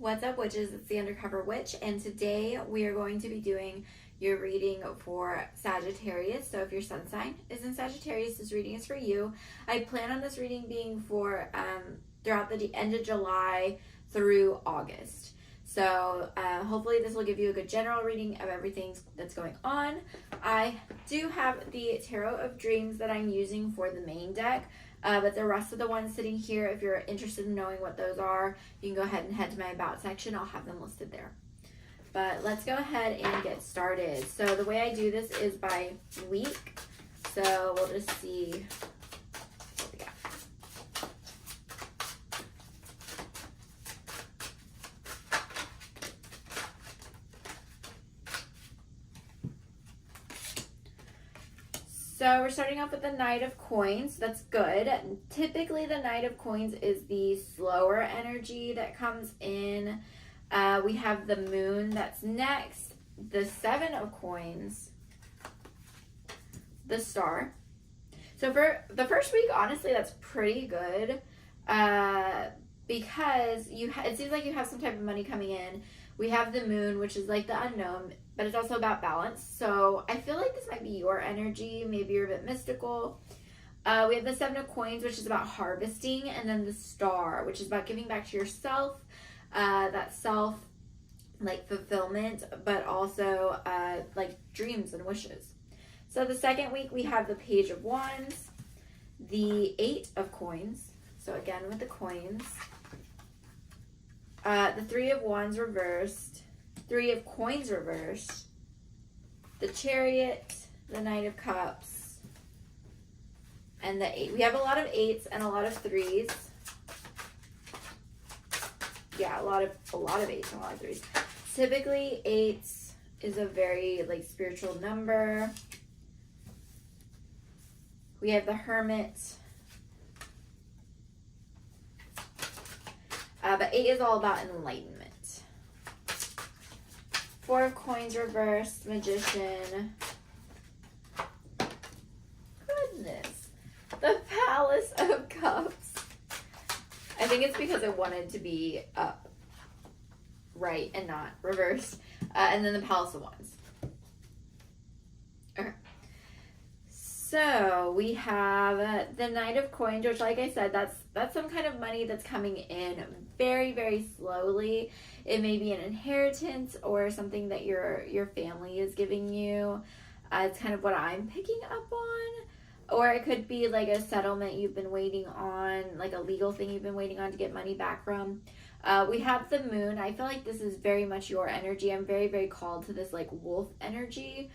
What's up, witches? It's the Undercover Witch, and today we are going to be doing your reading for Sagittarius. So if your sun sign is in Sagittarius, this reading is for you. I plan on this reading being for throughout the end of July through August. So hopefully this will give you a good general reading of everything that's going on. I do have the Tarot of Dreams that I'm using for the main deck. But the rest of the ones sitting here, if you're interested in knowing what those are, you can go ahead and head to my About section. I'll have them listed there. But let's go ahead and get started. So the way I do this is by week. So we'll just see what we got. So we're starting off with the Knight of Coins. That's good. Typically the Knight of Coins is the slower energy that comes in. We have the Moon that's next. The Seven of Coins. The Star. So for the first week, honestly, that's pretty good. Because it seems like you have some type of money coming in. We have the Moon, which is like the unknown, but it's also about balance. So I feel like this might be your energy. Maybe you're a bit mystical. We have the Seven of Coins, which is about harvesting. And then the Star, which is about giving back to yourself. That self, like, fulfillment, but also, like, dreams and wishes. So the second week, we have the Page of Wands. The Eight of Coins. So again, with the coins. The Three of Wands reversed. Three of Coins reversed. The Chariot. The Knight of Cups. And the Eight. We have a lot of eights and a lot of threes. Yeah, a lot of eights and a lot of threes. Typically, eights is a very, like, spiritual number. We have the Hermit. But 8 is all about enlightenment. Four of Coins reversed. Magician. Goodness. The Palace of Cups. I think it's because I wanted to be up right and not reversed. And then the Palace of Wands. Okay. So we have the Knight of Coins, which, like I said, that's some kind of money that's coming in very, very slowly. It may be an inheritance or something that your family is giving you. It's kind of what I'm picking up on. Or it could be like a settlement you've been waiting on, like a legal thing you've been waiting on to get money back from. We have the Moon. I feel like this is very much your energy. I'm very, very called to this, like, wolf energy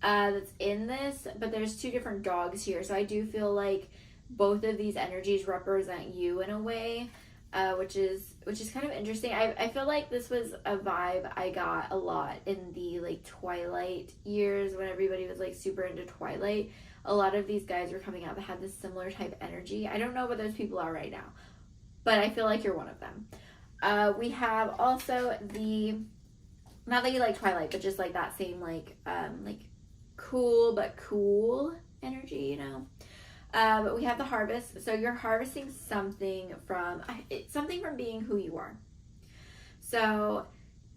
that's in this. But there's two different dogs here. So I do feel like both of these energies represent you in a way, which is kind of interesting. I feel like this was a vibe I got a lot in the, like, Twilight years when everybody was, like, super into Twilight. A lot of these guys were coming out that had this similar type energy. I don't know what those people are right now, but I feel like you're one of them. We have also not that you like Twilight, but just like that same, like cool but cool energy, you know. But we have the Harvest. So you're harvesting something from being who you are. So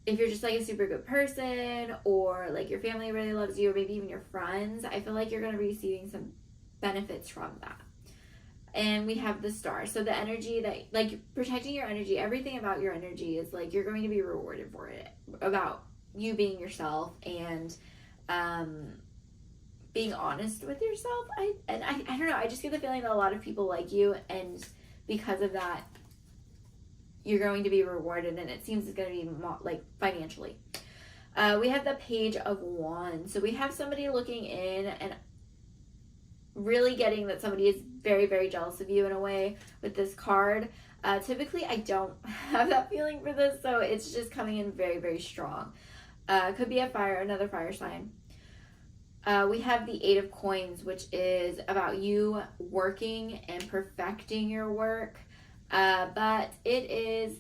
if you're just, like, a super good person, or, like, your family really loves you, or maybe even your friends, I feel like you're going to be receiving some benefits from that. And we have the Star. So the energy that, like, protecting your energy, everything about your energy is, like, you're going to be rewarded for it. About you being yourself and being honest with yourself. I don't know. I just get the feeling that a lot of people like you, and because of that, you're going to be rewarded, and it seems it's going to be, like, financially. We have the Page of Wands. So we have somebody looking in and really getting that somebody is very, very jealous of you in a way with this card. Typically, I don't have that feeling for this, so it's just coming in very, very strong. Could be another fire sign. We have the Eight of Coins, which is about you working and perfecting your work. But it is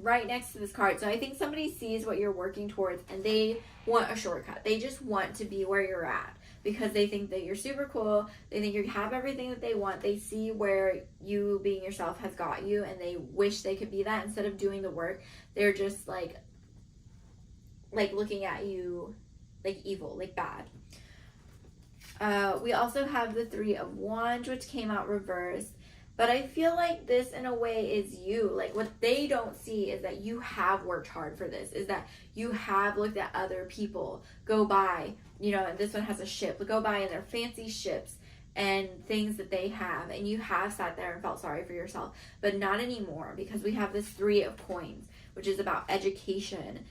right next to this card. So I think somebody sees what you're working towards and they want a shortcut. They just want to be where you're at. because they think that you're super cool. They think you have everything that they want. They see where you being yourself has got you, and they wish they could be that. Instead of doing the work, they're just like looking at you like evil, like bad. We also have the Three of Wands, which came out reversed. But I feel like this, in a way, is you. Like, what they don't see is that you have worked hard for this, is that you have looked at other people go by, and this one has a ship, go by in their fancy ships and things that they have, and you have sat there and felt sorry for yourself. But not anymore, because we have this Three of Coins, which is about education.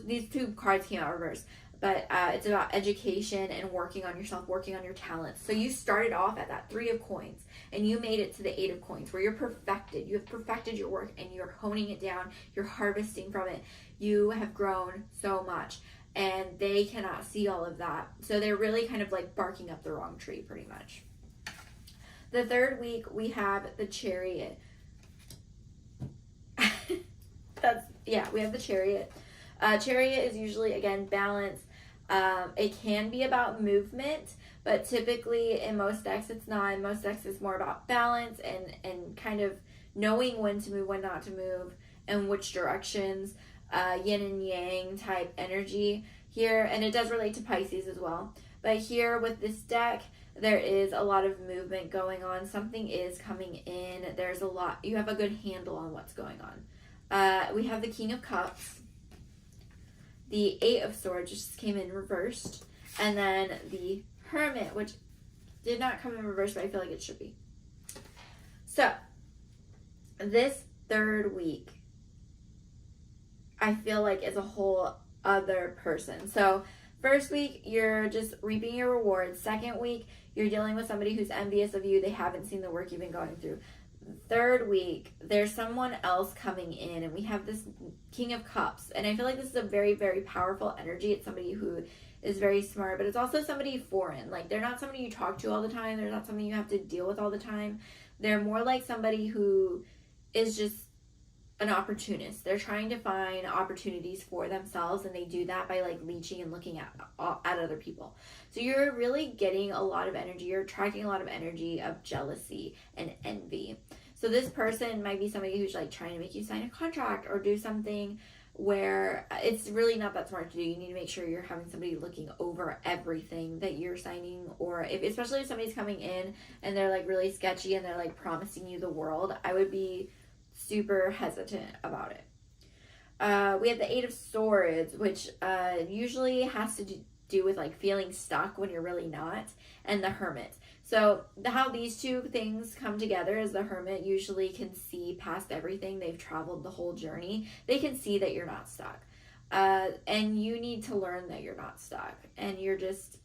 These two cards came out reversed. But it's about education and working on yourself, working on your talents. So you started off at that Three of Coins, and you made it to the Eight of Coins, where you're perfected. You have perfected your work, and you're honing it down. You're harvesting from it. You have grown so much, and they cannot see all of that. So they're really kind of like barking up the wrong tree, pretty much. The third week, we have the Chariot. We have the Chariot. Chariot is usually, again, balance. It can be about movement, but typically in most decks it's not. In most decks it's more about balance and kind of knowing when to move, when not to move, and which directions, yin and yang type energy here. And it does relate to Pisces as well. But here with this deck, there is a lot of movement going on. Something is coming in. There's a lot. You have a good handle on what's going on. We have the King of Cups. The Eight of Swords just came in reversed. And then the Hermit, which did not come in reverse, but I feel like it should be. So, this third week, I feel like is a whole other person. So, first week, you're just reaping your rewards. Second week, you're dealing with somebody who's envious of you. They haven't seen the work you've been going through. Third week, there's someone else coming in, and we have this King of Cups, and I feel like this is a very, very powerful energy. It's somebody who is very smart, but it's also somebody foreign. Like, they're not somebody you talk to all the time. They're not something you have to deal with all the time. They're more like somebody who is just an opportunist. They're trying to find opportunities for themselves, and they do that by like leeching and looking at other people. So you're really getting a lot of energy. You're attracting a lot of energy of jealousy and envy. So this person might be somebody who's like trying to make you sign a contract or do something where it's really not that smart to do. You need to make sure you're having somebody looking over everything that you're signing, or especially if somebody's coming in and they're like really sketchy and they're like promising you the world, I would be super hesitant about it. We have the Eight of Swords, which usually has to do with like feeling stuck when you're really not, and the Hermit. So how these two things come together is the Hermit usually can see past everything. They've traveled the whole journey. They can see that you're not stuck. And you need to learn that you're not stuck, and you're just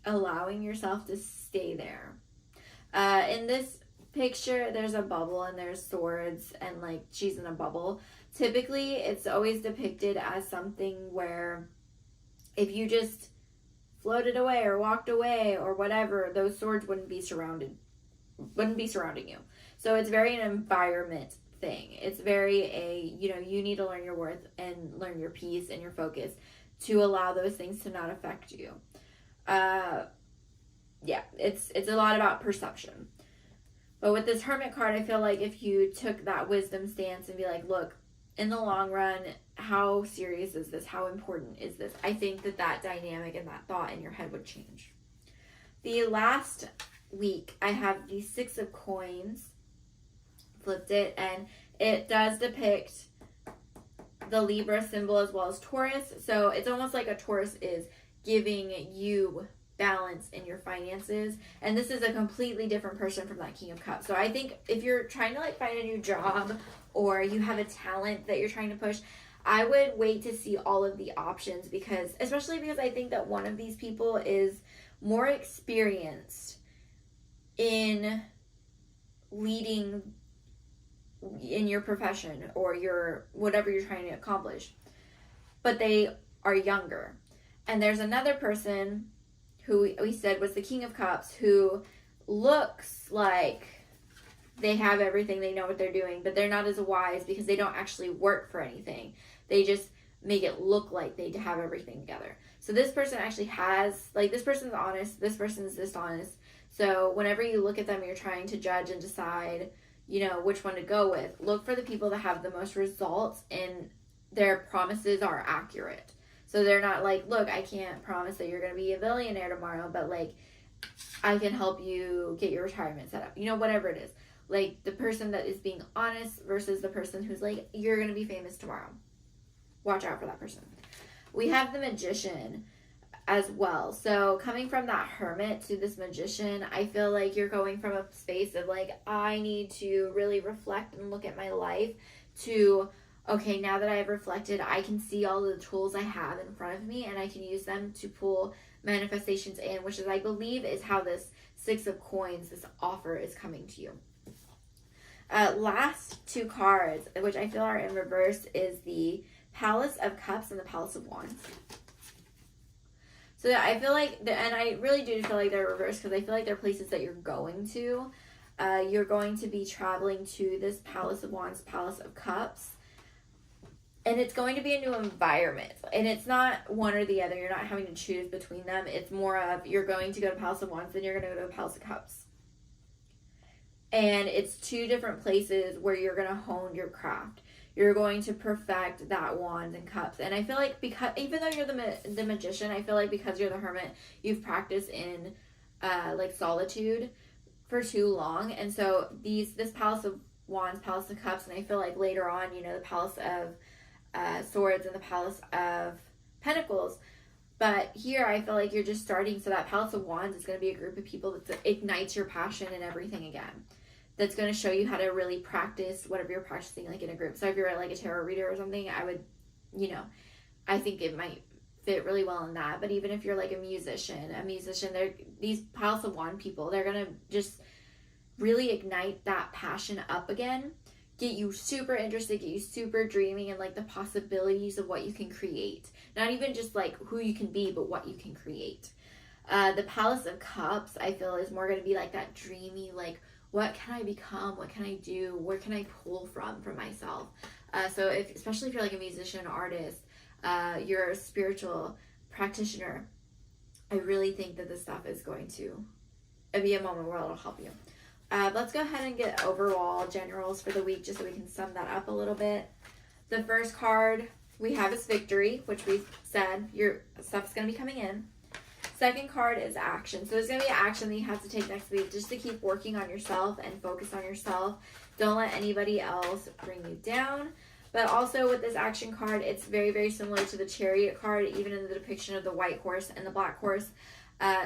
allowing yourself to stay there. In this picture, there's a bubble and there's swords, and like she's in a bubble. Typically, it's always depicted as something where if you just floated away or walked away or whatever, those swords wouldn't be surrounding you. So it's very an environment thing. It's very you need to learn your worth and learn your peace and your focus to allow those things to not affect you. It's a lot about perception. But with this Hermit card, I feel like if you took that wisdom stance and be like, look, in the long run, how serious is this? How important is this? I think that dynamic and that thought in your head would change. The last week, I have the Six of Coins. Flipped it, and it does depict the Libra symbol as well as Taurus. So it's almost like a Taurus is giving you balance in your finances, and this is a completely different person from that King of Cups. So I think if you're trying to like find a new job, or you have a talent that you're trying to push, I would wait to see all of the options, especially because I think that one of these people is more experienced in leading in your profession or your whatever you're trying to accomplish, but they are younger. And there's another person who we said was the King of Cups, who looks like they have everything, they know what they're doing, but they're not as wise because they don't actually work for anything. They just make it look like they have everything together. So this person actually has, like, this person's honest, this person's dishonest. So whenever you look at them, you're trying to judge and decide, you know, which one to go with. Look for the people that have the most results and their promises are accurate. So they're not like, look, I can't promise that you're going to be a billionaire tomorrow, but like, I can help you get your retirement set up. You know, whatever it is. Like, the person that is being honest versus the person who's like, you're going to be famous tomorrow. Watch out for that person. We have the magician as well. So coming from that hermit to this magician, I feel like you're going from a space of like, I need to really reflect and look at my life, to, okay, now that I have reflected, I can see all the tools I have in front of me and I can use them to pull manifestations in, which is, I believe, is how this 6 of coins, this offer, is coming to you. Last 2 cards, which I feel are in reverse, is the Palace of Cups and the Palace of Wands. So I feel like, and I really do feel like they're reversed because I feel like they're places that you're going to. You're going to be traveling to this Palace of Wands, Palace of Cups. And it's going to be a new environment. And it's not one or the other. You're not having to choose between them. It's more of, you're going to go to Palace of Wands, then you're going to go to Palace of Cups. And it's 2 different places where you're going to hone your craft. You're going to perfect that wands and cups. And I feel like, because even though you're the magician, I feel like because you're the hermit, you've practiced in like solitude for too long. And so this Palace of Wands, Palace of Cups, and I feel like later on, you know, the Palace of Swords and the Palace of Pentacles. But here I feel like you're just starting. So that Palace of Wands is going to be a group of people that ignites your passion and everything again. That's going to show you how to really practice whatever you're practicing, like in a group. So if you're like a tarot reader or something, I would, you know, I think it might fit really well in that. But even if you're like a musician, they're these Palace of Wand people, they're going to just really ignite that passion up again, get you super interested, get you super dreaming, and like the possibilities of what you can create. Not even just like who you can be, but what you can create. The Palace of Cups, I feel, is more going to be like that dreamy, like, what can I become? What can I do? Where can I pull from myself? So especially if you're like a musician, artist, you're a spiritual practitioner, I really think that this stuff is going to be a moment where it'll help you. Let's go ahead and get overall generals for the week, just so we can sum that up a little bit. The first card we have is victory, which we said your stuff's going to be coming in. Second card is action. So there's going to be action that you have to take next week just to keep working on yourself and focus on yourself. Don't let anybody else bring you down. But also with this action card, it's very, very similar to the Chariot card, even in the depiction of the white horse and the black horse.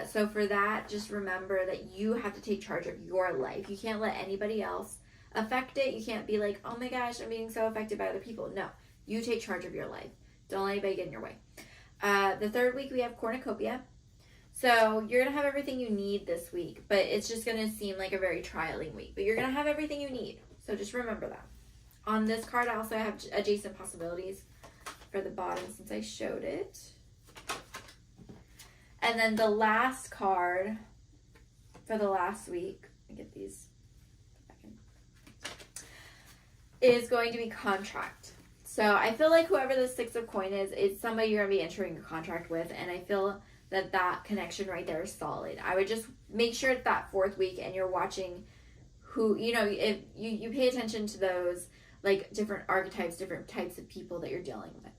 So for that, just remember that you have to take charge of your life. You can't let anybody else affect it. You can't be like, oh my gosh, I'm being so affected by other people. No, you take charge of your life. Don't let anybody get in your way. The third week, we have cornucopia. So you're going to have everything you need this week, but it's just going to seem like a very trialing week. But you're going to have everything you need. So just remember that. On this card, I also have adjacent possibilities for the bottom since I showed it. And then the last card for the last week, let me get these is going to be contract. So I feel like whoever the 6 of coin is somebody you're going to be entering a contract with, and I feel that connection right there is solid. I would just make sure it's that 4th week and you're watching who, you know, if you pay attention to those, like, different archetypes, different types of people that you're dealing with.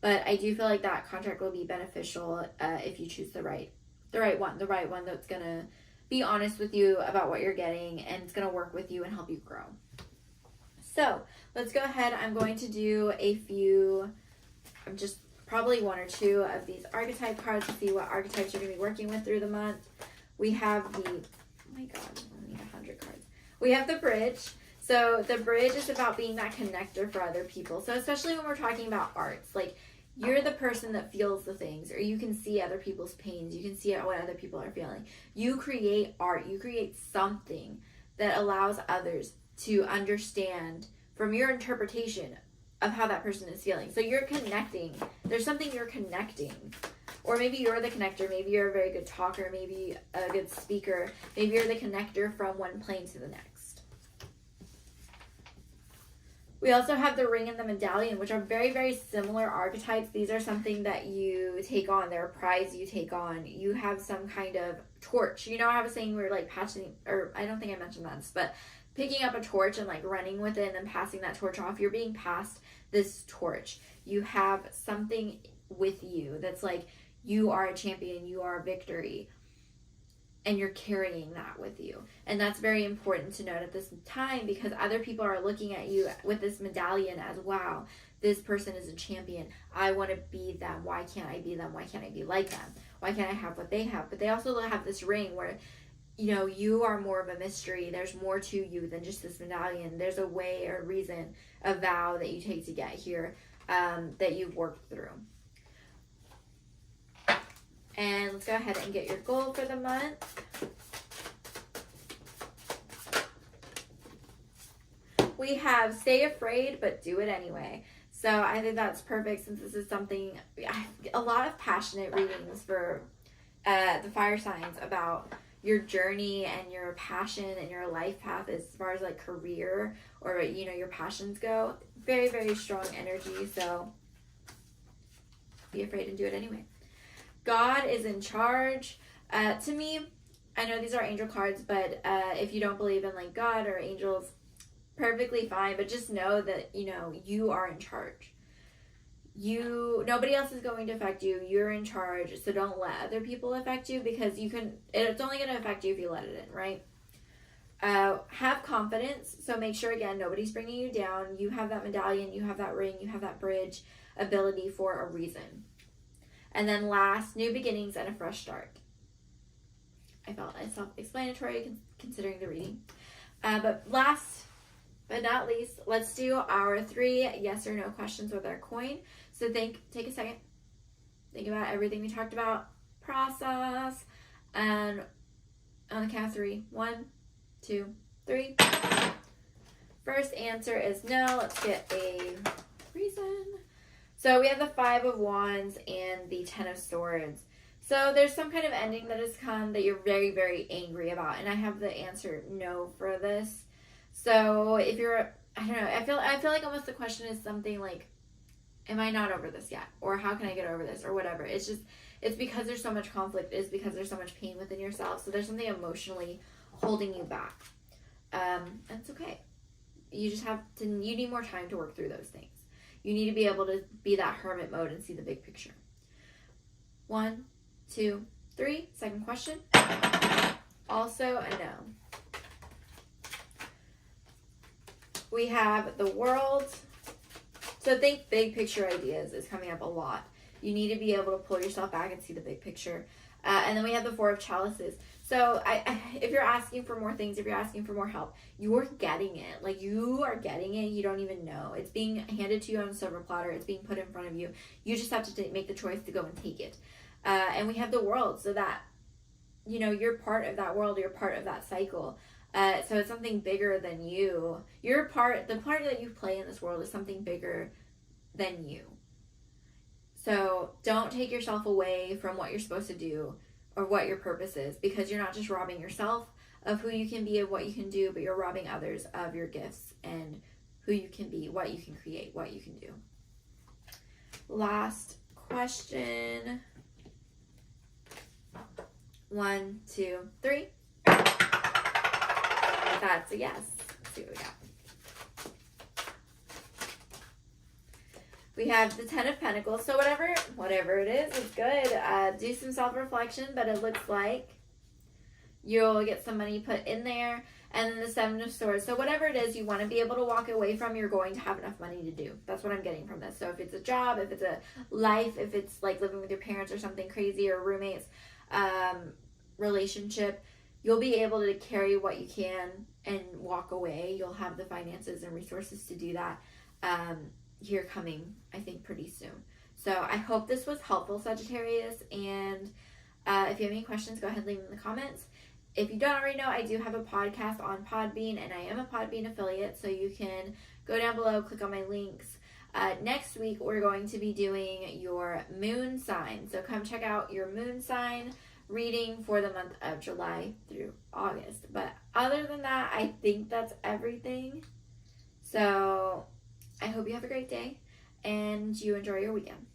But I do feel like that contract will be beneficial if you choose the right one that's going to be honest with you about what you're getting, and it's going to work with you and help you grow. So let's go ahead. I'm going to do a few, just probably 1 or 2 of these archetype cards to see what archetypes you're going to be working with through the month. We have the, oh my god, I need 100 cards. We have the bridge. So the bridge is about being that connector for other people. So especially when we're talking about arts, like, you're the person that feels the things, or you can see other people's pains. You can see what other people are feeling. You create art. You create something that allows others to understand from your interpretation of how that person is feeling. So you're connecting. There's something you're connecting. Or maybe you're the connector. Maybe you're a very good talker. Maybe a good speaker. Maybe you're the connector from one plane to the next. We also have the ring and the medallion, which are very, very similar archetypes. These are something that you take on. They're a prize you take on. You have some kind of torch. You know, I have a saying where like passing, or I don't think I mentioned that, but picking up a torch and like running with it and then passing that torch off. You're being passed this torch. You have something with you that's like, you are a champion, you are a victory, and you're carrying that with you. And that's very important to note at this time, because other people are looking at you with this medallion as, wow, this person is a champion. I want to be them. Why can't I be them? Why can't I be like them? Why can't I have what they have? But they also have this ring where, you know, you are more of a mystery. There's more to you than just this medallion. There's a way or reason, a vow that you take to get here, that you've worked through. And let's go ahead and get your goal for the month. We have stay afraid, but do it anyway. So I think that's perfect, since this is something, a lot of passionate readings for the fire signs about your journey and your passion and your life path as far as like career or, you know, your passions go. Very, very strong energy. So be afraid and do it anyway. God is in charge. To me, I know these are angel cards, but if you don't believe in like God or angels, perfectly fine. But just know that, you know, you are in charge. Nobody else is going to affect you. You're in charge. So don't let other people affect you, because it's only going to affect you if you let it in, right? Have confidence. So make sure, again, nobody's bringing you down. You have that medallion, you have that ring, you have that bridge ability for a reason. And then last, new beginnings and a fresh start. I felt it's self-explanatory considering the reading. But last but not least, let's do our 3 yes or no questions with our coin. So take a second. Think about everything we talked about. Process. And on the count of 3. 1, 2, 3. First answer is no. Let's get a reason. So we have the 5 of Wands and the 10 of Swords. So there's some kind of ending that has come that you're very, very angry about. And I have the answer no for this. So if you're, I don't know, I feel like almost the question is something like, am I not over this yet? Or how can I get over this? Or whatever. It's because there's so much conflict. It's because there's so much pain within yourself. So there's something emotionally holding you back. And it's okay. You need more time to work through those things. You need to be able to be that hermit mode and see the big picture. 1, 2, 3. Second question. Also a no. We have the World. So think big picture ideas is coming up a lot. You need to be able to pull yourself back and see the big picture. And then we have the 4 of Chalices. So if you're asking for more things, if you're asking for more help, you're getting it. Like, you are getting it. You don't even know. It's being handed to you on a silver platter. It's being put in front of you. You just have to make the choice to go and take it. And we have the World, so that, you know, you're part of that world. You're part of that cycle. So it's something bigger than you. The part that you play in this world is something bigger than you. So don't take yourself away from what you're supposed to do or what your purpose is, because you're not just robbing yourself of who you can be and what you can do, but you're robbing others of your gifts and who you can be, what you can create, what you can do. Last question. 1, 2, 3. That's a yes. Let's see what we got. We have the 10 of Pentacles. So whatever it is, it's good. Do some self-reflection, but it looks like you'll get some money put in there. And then the 7 of Swords. So whatever it is you want to be able to walk away from, you're going to have enough money to do. That's what I'm getting from this. So if it's a job, if it's a life, if it's like living with your parents or something crazy, or roommates, relationship, you'll be able to carry what you can and walk away. You'll have the finances and resources to do that here coming, I think, pretty soon. So I hope this was helpful, Sagittarius. And if you have any questions, go ahead and leave them in the comments. If you don't already know, I do have a podcast on Podbean, and I am a Podbean affiliate, so you can go down below, click on my links. Next week, we're going to be doing your moon sign. So come check out your moon sign reading for the month of July through August. But other than that, I think that's everything. So hope you have a great day and you enjoy your weekend.